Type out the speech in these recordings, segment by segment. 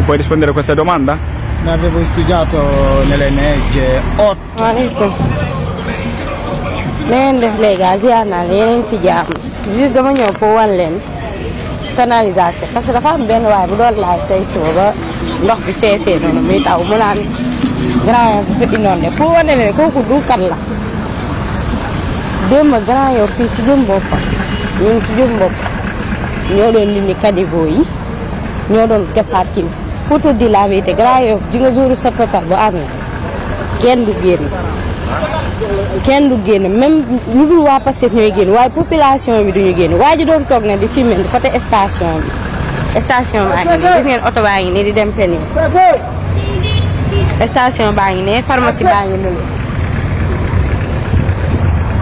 puoi rispondere a questa domanda? Ne avevo studiato nelle negge 8. Waaleykum. Na ngeen def léegi ziar naa leen si jàmm. Juste dama ñëw pour wan leen canalisation parce que dafa am benn waay bu doon laaj tey suba ba ndox bi feesee noonu muy taw mu naan Grand Yoff bi fa inondé pour wane ne kooku du kat la. Démb Grand Yoff fii si jëm boppam ñun si jëm boppam ñoo doon dindi caniveau yi ñoo doon gasaat kii pour te dire la vérité Grand Yoff di nga jour set setal bu amee kenn du génn même ñu dul waa Pastef ñooy génn waaye population bi duñu génn waa ji doon toog na di filmer côté station baa ngi nii gis ngeen oto baa ngi nii di dem seen yoon station baa ngi ne pharmacie baa ngi nii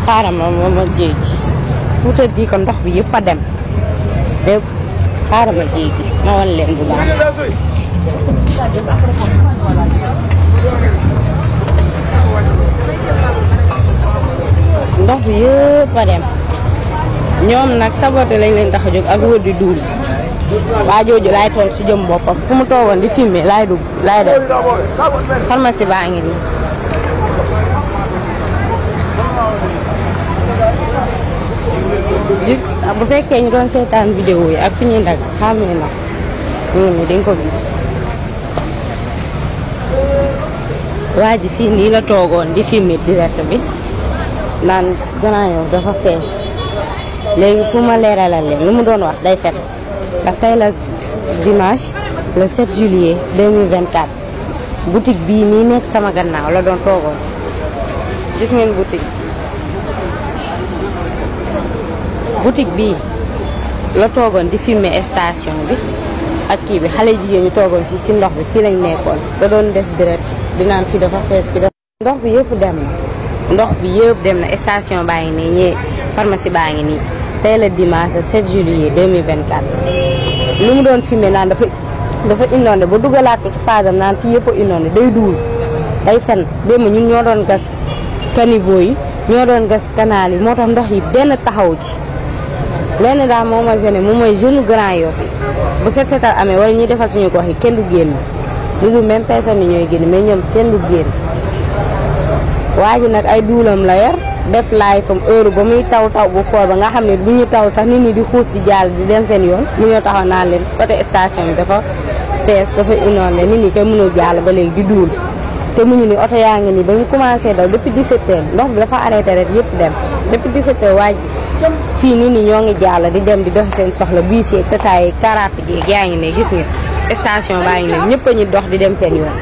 xaaral ma jéegi pour te dire que ndox bi yëpp a dem lépp xaaral ma jéegi ma wan leen bu baax ndox bi yëpp a dem ñoom nag saboté lañ leen tax a jóg ak wër di duul waa jooju laay toog si jëm boppam fu mu toogoon di filmer laay dugg laay def pharmacie baa ngi nii bu fekkee ñu doon seetaan vidéo yi ak fi ñuy ndag xàmmee na ni dañ ko gis waa ji fii nii la toogoon di filmer direct bi naan Grand Yoff dafa fees léegi pour ma leeralal leen lu mu doon wax day fet ndax tey la dimanche le 7 juillet 2024 boutique bii nii nekk sama gannaaw la doon toogoon gis ngeen boutique bii la toogoon di filmer station bi ak kii bi xale jigéen ñu toogoon fii si ndox bi fii lañ nekkoon da doon def direct di naan fii dafa fees fii dafa ndox bi yëpp dem na ndox bi yëpp dem na station baa ngi nii ñee pharmacie baa ngi nii tey la dimanche 7 juillet 2024 lu mu doon filmer naan dafa inondé ba dugalaat ko ci paasam naan fii yëpp a inondé day duul day fen démb ñun ñoo doon gas caniveau yi ñoo doon gas canal yi moo tax ndox yi benn taxaw ci lenn daal moo ma gêné moom mooy jeune Grand Yoff bu set setal amee wala ñuy defal suñu gox yi kenn du génn lu dul même personne yi ñooy génn mais ñoom kenn du génn waa ji nag ay duulam la yor def laay fam heure ba muy taw bu foor ba nga xam ne bu ñu taw sax nit ñi di xuus di jàll di dem seen yoon mu ñoo taxaw naan leen côté station bi dafa fees dafa inondé nit ñi kenn mënul jàll ba léegi di duul te mu ñu ni oto yaa ngi nii ba ñu commencé daw depuis 17 heures ndox bi dafa arrêté rek yëpp dem depuis 17 heures waa ji fii nit ñi ñoo ngi jàll di dem di dox seen soxla bus yeeg tataay carafe yeeg yaa ngi ne gis nga station baa ngi ne ñëpp a ñu dox di dem seen yoon